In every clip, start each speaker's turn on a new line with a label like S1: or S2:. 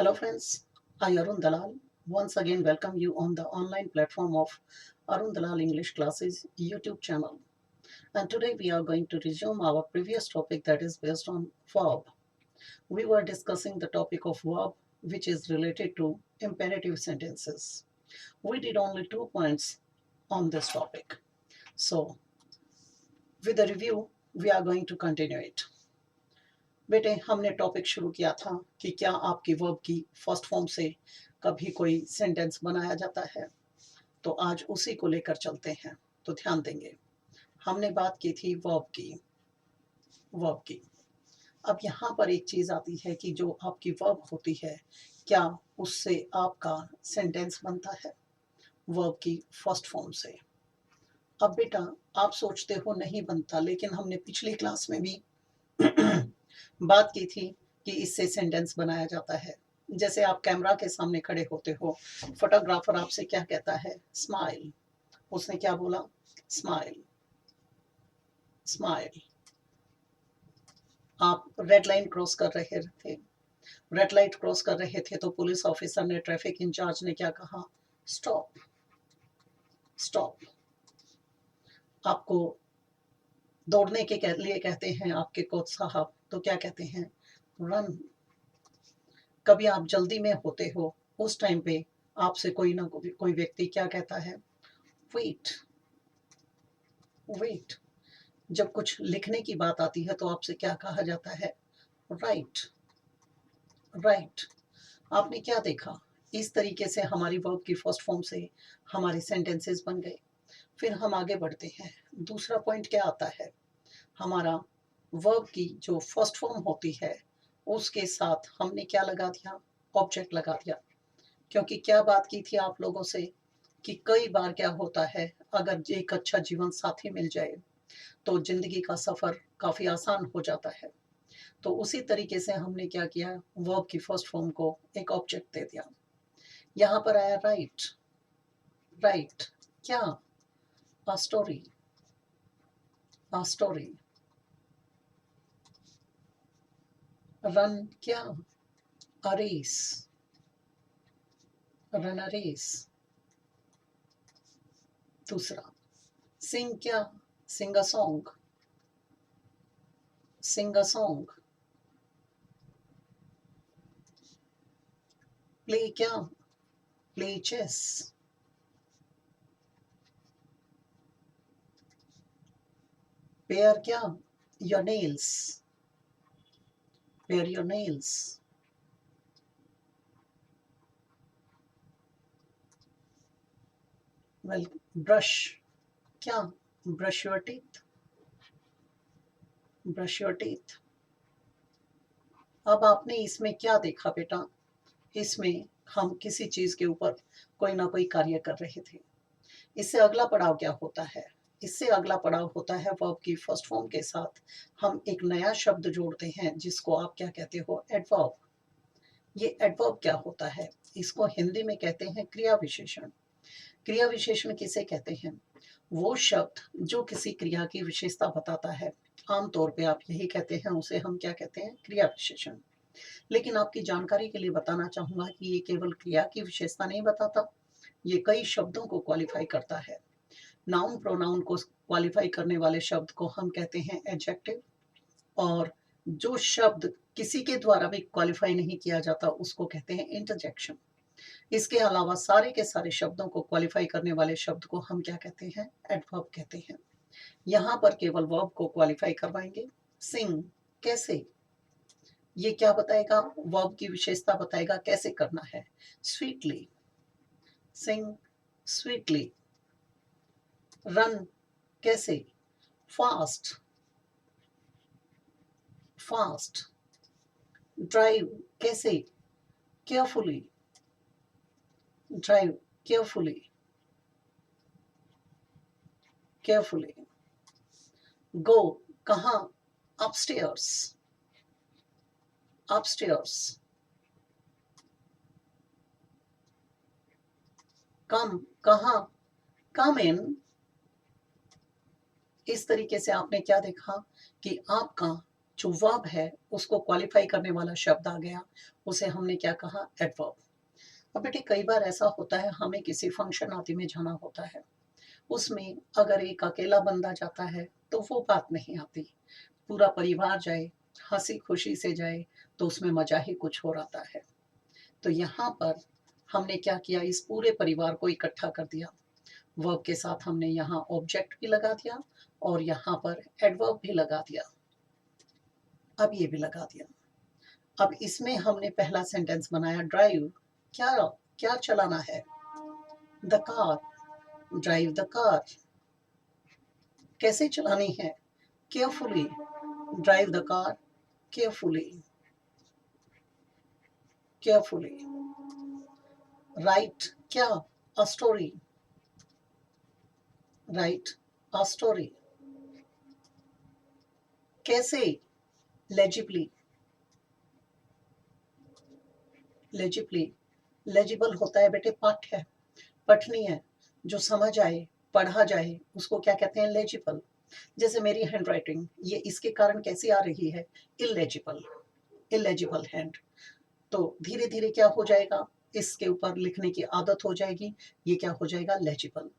S1: Hello friends, I Arun Dalal once again welcome you on the online platform of Arun Dalal English Classes YouTube channel. And today we are going to resume our previous topic that is based on verb. We were discussing the topic of verb which is related to imperative sentences. We did only 2 points on this topic. So with the review we are going to continue it. बेटे हमने topic शुरू किया था कि क्या आपकी verb की first form से कभी कोई सेंटेंस बनाया जाता है, तो आज उसी को लेकर चलते हैं। तो ध्यान देंगे, हमने बात की थी वर्ब की। अब यहाँ पर एक चीज़ आती है कि जो आपकी वर्ब होती है, क्या उससे आपका सेंटेंस बनता है वर्ब की फर्स्ट फॉर्म से। अब बेटा आप सोचते हो नहीं बनता, लेकिन हमने पिछली क्लास में भी बात की थी कि इससे सेंटेंस बनाया जाता है। जैसे आप कैमरा के सामने खड़े होते हो, फोटोग्राफर आपसे क्या कहता है, स्माइल। उसने क्या बोला, स्माइल स्माइल। आप रेड लाइन क्रॉस कर रहे थे, रेड लाइट क्रॉस कर रहे थे, तो पुलिस ऑफिसर ने, ट्रैफिक इंचार्ज ने क्या कहा, स्टॉप स्टॉप। आपको दौड़ने के लिए कहते हैं आपके कोच साहब, तो क्या कहते हैं, रन। कभी आप जल्दी में होते हो, उस टाइम पे आपसे कोई ना कोई व्यक्ति क्या कहता है, वेट वेट। जब कुछ लिखने की बात आती है तो आपसे क्या कहा जाता है, राइट राइट। आपने क्या देखा, इस तरीके से हमारी वर्ब की फर्स्ट फॉर्म से हमारे सेंटेंसेस बन गए। फिर हम आगे बढ़ते हैं। दूसरा पॉइंट क्या आता है, हमारा वर्ब की जो फर्स्ट फॉर्म होती है उसके साथ हमने क्या लगा दिया, ऑब्जेक्ट लगा दिया। क्योंकि क्या बात की थी आप लोगों से कि कई बार क्या होता है, अगर एक अच्छा जीवन साथी मिल जाए तो जिंदगी का सफर काफी आसान हो जाता है। तो उसी तरीके से हमने क्या किया, वर्ब की फर्स्ट फॉर्म को एक ऑब्जेक्ट दे दिया। यहां पर आया राइट राइट, क्या, a story a story. Run, क्या, a race run a race. दूसरा, सिंग, क्या, sing a song sing a song. Play, क्या, प्ले चेस। पेयर, क्या, your nails pare your nails. Well, brush, क्या, brush your teeth brush your teeth. अब आपने इसमें क्या देखा बेटा, इसमें हम किसी चीज के ऊपर कोई ना कोई कार्य कर रहे थे। इससे अगला पड़ाव क्या होता है, इससे अगला पड़ाव होता है वर्ब की फर्स्ट फॉर्म के साथ हम एक नया शब्द जोड़ते हैं जिसको आप क्या कहते हो, एडवर्ब। ये एडवर्ब क्या होता है, इसको हिंदी में कहते हैं क्रिया विशेषण। क्रिया विशेषण किसे कहते हैं, वो शब्द जो किसी क्रिया की विशेषता बताता है। आमतौर पे आप यही कहते हैं, उसे हम क्या कहते हैं, क्रिया विशेषण। लेकिन आपकी जानकारी के लिए बताना चाहूंगा कि ये केवल क्रिया की विशेषता नहीं बताता, ये कई शब्दों को क्वालिफाई करता है। नाउन प्रोनाउन को क्वालिफाई करने वाले शब्द को हम कहते हैं एडजेक्टिव, और जो शब्द किसी के द्वारा भी क्वालिफाई नहीं किया जाता उसको कहते हैं इंटरजेक्शन। इसके अलावा सारे के सारे शब्दों को क्वालिफाई करने वाले शब्द को हम क्या कहते हैं, एडवर्ब कहते हैं। यहाँ पर केवल वर्ब को क्वालिफाई करवाएंगे। सिंग, कैसे, ये क्या बताएगा, वर्ब की विशेषता बताएगा कैसे करना है। स्वीटली, सिंग स्वीटली। रन, कैसे, फास्ट फास्ट। ड्राइव, कैसे, केयरफुली ड्राइव केयरफुली केयरफुली। गो, कहाँ, अपस्टेयर्स अपस्टेयर्स। कम, कहाँ, कम इन। इस तरीके से आपने क्या देखा कि आपका जो वर्ब है उसको क्वालिफाई करने वाला शब्द आ गया, उसे हमने क्या कहा, एडवर्ब। अब बेटे कई बार ऐसा होता है हमें किसी फंक्शन आदि में जाना होता है, उसमें अगर एक अकेला बंदा जाता है तो वो बात नहीं आती, पूरा परिवार जाए, हंसी खुशी से जाए, तो उसमें मजा ही कुछ और आता है। तो यहाँ पर हमने क्या किया, इस पूरे परिवार को इकट्ठा कर दिया। वर्ब के साथ हमने यहाँ ऑब्जेक्ट भी लगा दिया और यहाँ पर एडवर्ब भी लगा दिया। अब ये भी लगा दिया। अब इसमें हमने पहला सेंटेंस बनाया, ड्राइव, क्या क्या चलाना है, the car, drive the car, कैसे चलानी है, carefully, drive the car carefully, carefully, write, क्या, a story, write a story, कैसे, लेजिबली, लेजिबली, लेजिबल होता है बेटे पाठ्य, पठनीय, जो समझ आए, पढ़ा जाए, उसको क्या कहते हैं, लेजिबल। जैसे मेरी हैंड राइटिंग ये इसके कारण कैसी आ रही है, इलेजिबल, इलेजिबल हैंड। तो धीरे धीरे क्या हो जाएगा, इसके ऊपर लिखने की आदत हो जाएगी, ये क्या हो जाएगा, लेजिबल।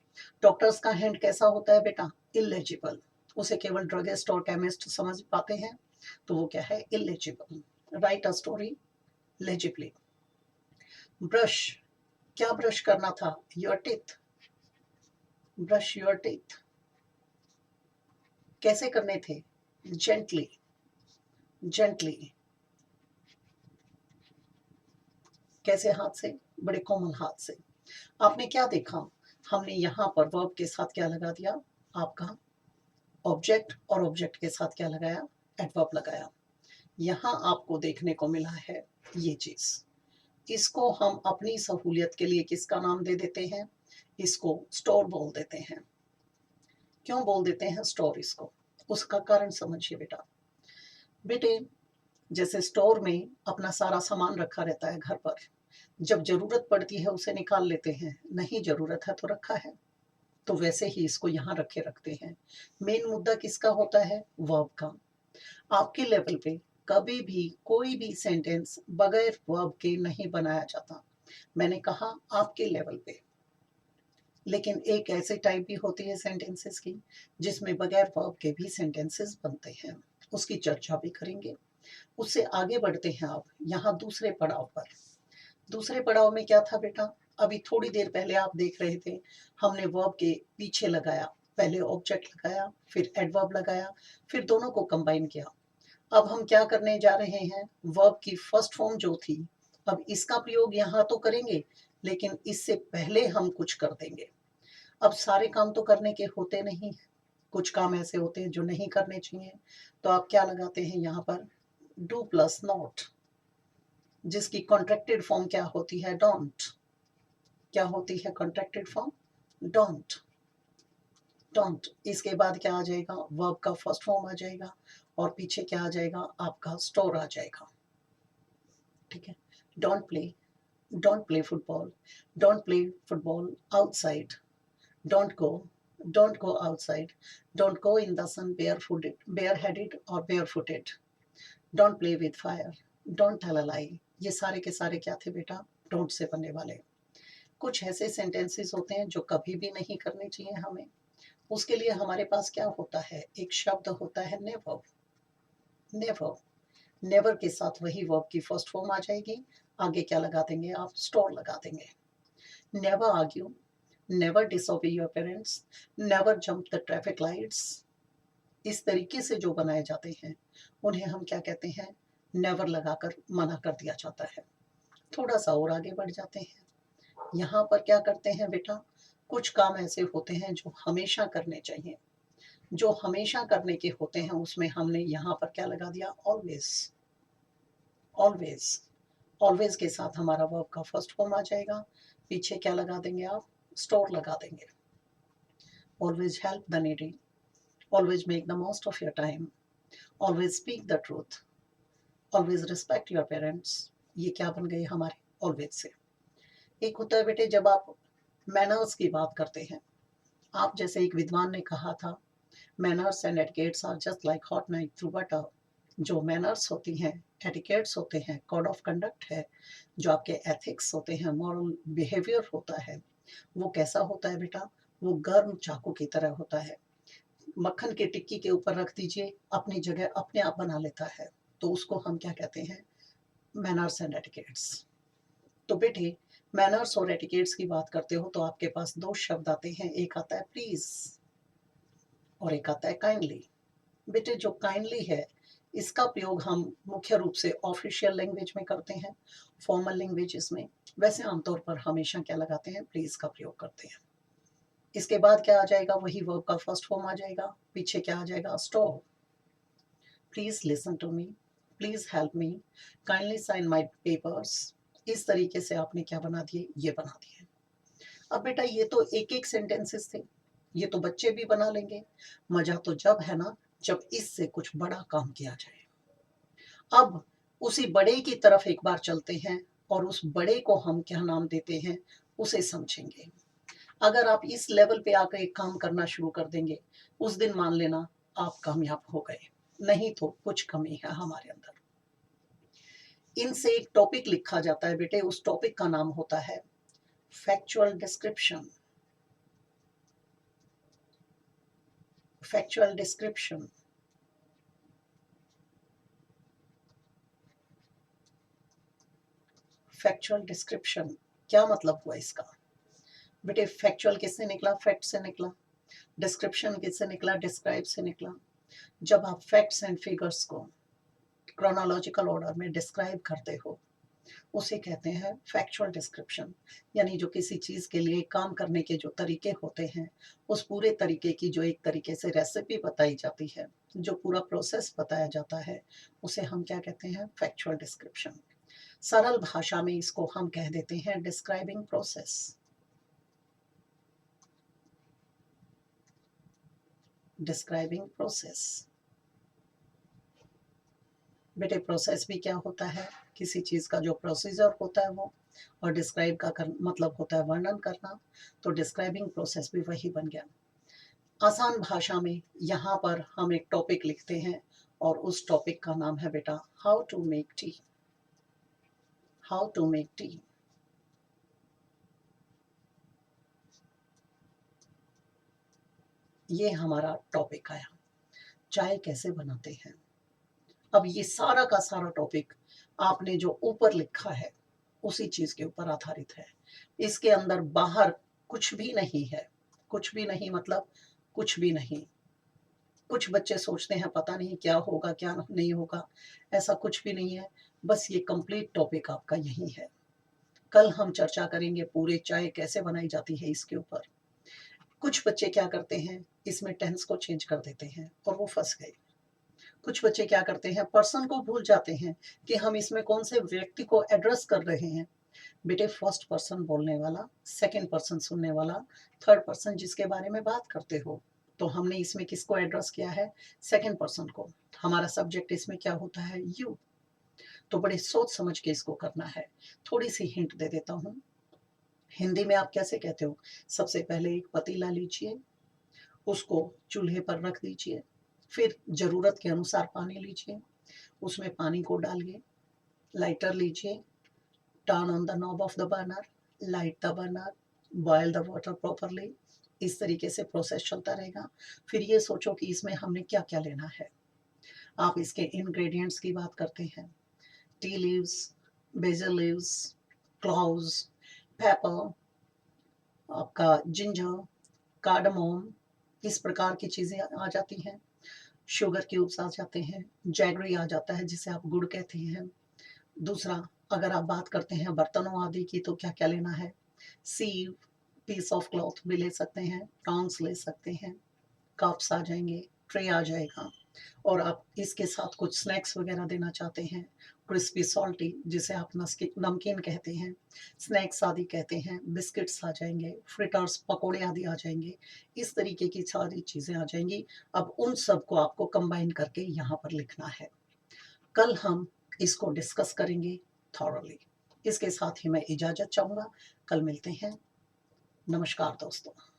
S1: डॉक्टर्स का हैंड कैसा होता है बेटा, इलेजिबल, उसे केवल ड्रगिस्ट और केमिस्ट समझ पाते हैं, तो वो क्या है, illegible. Write a story legibly. Brush, क्या ब्रश करना था, your teeth, brush your teeth, कैसे करने थे, जेंटली, जेंटली, कैसे हाथ से, बड़े कोमल हाथ से। आपने क्या देखा, हमने यहाँ पर वर्ब के साथ क्या लगा दिया, आपका ऑब्जेक्ट, और ऑब्जेक्ट के साथ क्या लगाया, एडवर्ब लगाया। यहाँ आपको देखने को मिला है ये चीज, इसको हम अपनी सहूलियत के लिए किसका नाम दे देते हैं, इसको स्टोर बोल देते हैं। क्यों बोल देते हैं स्टोर इसको, उसका कारण समझिए बेटा। बेटे जैसे स्टोर में अपना सारा सामान रखा रहता है घर पर, जब जरूरत पड़ती है उसे निकाल लेते हैं, नहीं जरूरत है तो रखा है, तो वैसे ही इसको यहाँ रखे रखते हैं। मेन मुद्दा किसका होता है, वर्ब का। आपके लेवल पे कभी भी कोई भी सेंटेंस बगैर वर्ब के नहीं बनाया जाता, मैंने कहा आपके लेवल पे। लेकिन एक ऐसे टाइप भी होती है सेंटेंसेस की जिसमें बगैर वर्ब के भी सेंटेंसेस बनते हैं, उसकी चर्चा भी करेंगे। उससे आगे बढ़ते हैं आप यहाँ दूसरे पड़ाव पर। दूसरे पड़ाव में क्या था बेटा, अभी थोड़ी देर पहले आप देख रहे थे, हमने वर्ब के पीछे लगाया, पहले ऑब्जेक्ट लगाया, फिर एडवर्ब लगाया, फिर दोनों को कंबाइन किया। अब हम क्या करने जा रहे हैं, वर्ब की फर्स्ट फॉर्म जो थी, अब इसका प्रयोग यहाँ तो करेंगे, लेकिन इससे पहले हम कुछ कर देंगे। अब सारे काम तो करने के होते नहीं, कुछ काम ऐसे होते हैं जो नहीं करने चाहिए, तो आप क्या लगाते हैं यहाँ पर, डू प्लस नॉट, जिसकी कॉन्ट्रैक्टेड फॉर्म क्या होती है, डोंट। क्या होती है कॉन्ट्रैक्टेड फॉर्म, डोंट, डोंट। इसके बाद क्या आ जाएगा, वर्ब का फर्स्ट फॉर्म आ जाएगा, और पीछे क्या आ जाएगा, आपका स्टोर आ जाएगा। ठीक है, don't play, don't play football, don't play football outside, don't go outside, don't go in the sun bareheaded or barefooted, don't play with fire, don't tell a lie। ये सारे के सारे क्या थे बेटा, डोंट से बनने वाले। कुछ ऐसे सेंटेंसेस होते हैं जो कभी भी नहीं करने चाहिए हमें, उसके लिए हमारे पास क्या होता है, एक शब्द होता है नेवर। नेवर, नेवर के साथ वही वर्ब की फर्स्ट फॉर्म आ जाएगी, आगे क्या लगा देंगे आप, स्टोर लगा देंगे। Never argue, never disobey your parents, never jump the traffic lights. इस तरीके से जो बनाए जाते हैं उन्हें हम क्या कहते हैं, नेवर लगाकर मना कर दिया जाता है। थोड़ा सा और आगे बढ़ जाते हैं, यहाँ पर क्या करते हैं बेटा, कुछ काम ऐसे होते हैं जो हमेशा करने चाहिए, जो हमेशा करने के होते हैं उसमें हमने यहाँ पर क्या लगा दिया, ऑलवेज। ऑलवेज, ऑलवेज के साथ हमारा वर्ब का फर्स्ट फॉर्म आ जाएगा, पीछे क्या लगा देंगे आप, स्टोर लगा देंगे। Always help the needy, always make the most of your time, always speak the truth, always respect your parents. ये क्या बन गए हमारे, ऑलवेज से। एक होता है बेटे जब आप मैनर्स की बात करते हैं, आप जैसे एक विद्वान ने कहा था, manners and etiquettes are just like hot knife through butter, जो मैनर्स होती हैं, एटिकेट्स होते हैं, कोड ऑफ कंडक्ट है, जो आपके एथिक्स होते हैं, मॉरल बिहेवियर होता है, वो कैसा होता है बेटा? वो गर्म चाकू की तरह होता है। मक्खन की टिक्की के ऊपर रख दीजिए, अपनी जगह अपने आप बना लेता है। तो उसको हम क्या कहते हैं? Manners and etiquettes. तो बेटे, मैनर्स और एटिकेट्स की बात करते हो तो आपके पास दो शब्द आते हैं, एक आता है प्लीज और एक आता है काइंडली। बेटे, जो काइंडली है इसका प्रयोग हम मुख्य रूप से ऑफिशियल लैंग्वेज में करते हैं, फॉर्मल लैंग्वेजेस में। वैसे आमतौर पर हमेशा क्या लगाते हैं? प्लीज का प्रयोग करते हैं। इसके बाद क्या आ जाएगा? वही वर्ब का फर्स्ट फॉर्म आ जाएगा। पीछे क्या आ जाएगा? Stop, please listen to me, please help me, kindly sign my papers. इस तरीके से आपने क्या बना दिए? ये बना दिए। अब बेटा, ये तो एक एक सेंटेंसेस थे, ये तो बच्चे भी बना लेंगे। मजा तो जब है ना, जब इससे कुछ बड़ा काम किया जाए। अब उसी बड़े की तरफ एक बार चलते हैं और उस बड़े को हम क्या नाम देते हैं, उसे समझेंगे। अगर आप इस लेवल पे आकर एक काम करना शुरू कर देंगे, उस दिन मान लेना आप कामयाब हो गए, नहीं तो कुछ कमी है हमारे अंदर। इनसे एक टॉपिक लिखा जाता है बेटे, उस टॉपिक का नाम होता है factual description. Factual description. Factual description क्या मतलब हुआ इसका? बेटे, फैक्चुअल किससे निकला? फैक्ट से निकला। डिस्क्रिप्शन किससे निकला? डिस्क्राइब से निकला। जब आप फैक्ट्स एंड फिगर्स को क्रोनोलॉजिकल ऑर्डर में डिस्क्राइब करते हो, उसे कहते हैं फैक्चुअल डिस्क्रिप्शन। यानी जो किसी चीज के लिए काम करने के जो तरीके होते हैं, उस पूरे तरीके की जो एक तरीके से रेसिपी बताई जाती है, जो पूरा प्रोसेस बताया जाता है, उसे हम क्या कहते हैं? Factual description. सरल भाषा में इसको हम कह देते हैं डिस्क्राइबिंग प्रोसेस। Describing process. बेटे, प्रोसेस भी क्या होता है? किसी चीज का जो प्रोसीजर होता है वो, और डिस्क्राइब का मतलब होता है वर्णन करना। तो डिस्क्राइबिंग प्रोसेस भी वही बन गया। आसान भाषा में यहाँ पर हम एक टॉपिक लिखते हैं और उस टॉपिक का नाम है बेटा how to make tea. How to make tea. ये हमारा टॉपिक आया, चाय कैसे बनाते हैं। अब ये सारा का सारा टॉपिक आपने जो ऊपर लिखा है उसी चीज के ऊपर आधारित है। इसके अंदर बाहर कुछ भी नहीं है। कुछ भी नहीं मतलब कुछ भी नहीं। कुछ बच्चे सोचते हैं पता नहीं क्या होगा क्या नहीं होगा, ऐसा कुछ भी नहीं है। बस ये कंप्लीट टॉपिक आपका यही है। कल हम चर्चा करेंगे पूरे चाय कैसे बनाई जाती है इसके ऊपर। कुछ बच्चे क्या करते हैं, इसमें टेंस को चेंज कर देते हैं और वो फंस गए। कुछ बच्चे क्या करते हैं, पर्सन को भूल जाते हैं कि हम इसमें कौन से व्यक्ति को एड्रेस कर रहे हैं। बेटे, फर्स्ट पर्सन बोलने वाला, सेकंड पर्सन सुनने वाला, थर्ड पर्सन जिसके बारे में बात करते हो। तो हमने इसमें किसको एड्रेस किया है? सेकंड पर्सन को। हमारा सब्जेक्ट इसमें क्या होता है? यू। तो बड़े सोच समझ के इसको करना है। थोड़ी सी हिंट दे देता हूँ। हिंदी में आप कैसे कहते हो? सबसे पहले एक पतीला लीजिए, उसको चूल्हे पर रख दीजिए, फिर जरूरत के अनुसार पानी लीजिए, उसमें पानी को डालिए, लाइटर लीजिए, turn on the knob of the burner, light the burner, boil the water properly. इस तरीके से प्रोसेस चलता रहेगा। फिर ये सोचो कि इसमें हमने क्या क्या लेना है। आप इसके इंग्रेडिएंट्स की बात करते हैं, tea leaves, basil leaves, cloves, pepper, आपका जिंजर, कार्डमोम, इस प्रकार की चीजें आ जाती हैं। शुगर क्यूब्स आ जाते हैं, जैगरी आ जाता है जिसे आप गुड़ कहते हैं। दूसरा, अगर आप बात करते हैं बर्तनों आदि की तो क्या क्या लेना है? सीव, पीस ऑफ क्लॉथ भी ले सकते हैं, टॉन्ग्स ले सकते हैं, कप्स आ जाएंगे, ट्रे आ जाएगा। और आप इसके साथ कुछ स्नैक्स वगैरह देना चाहते हैं, क्रिस्पी सॉल्टी जिसे आप नमकीन कहते हैं, स्नैक्स आदि कहते हैं, बिस्किट्स आ जाएंगे, फ्रिटर्स पकोड़े आदि आ जाएंगे। इस तरीके की सारी चीज़ें आ जाएंगी। अब उन सबको आपको कंबाइन करके यहाँ पर लिखना है। कल हम इसको डिस्कस करेंगे थॉरली। इसके साथ ही मैं इजाज़त चाहूँगा। कल मिलते हैं। नमस्कार दोस्तों।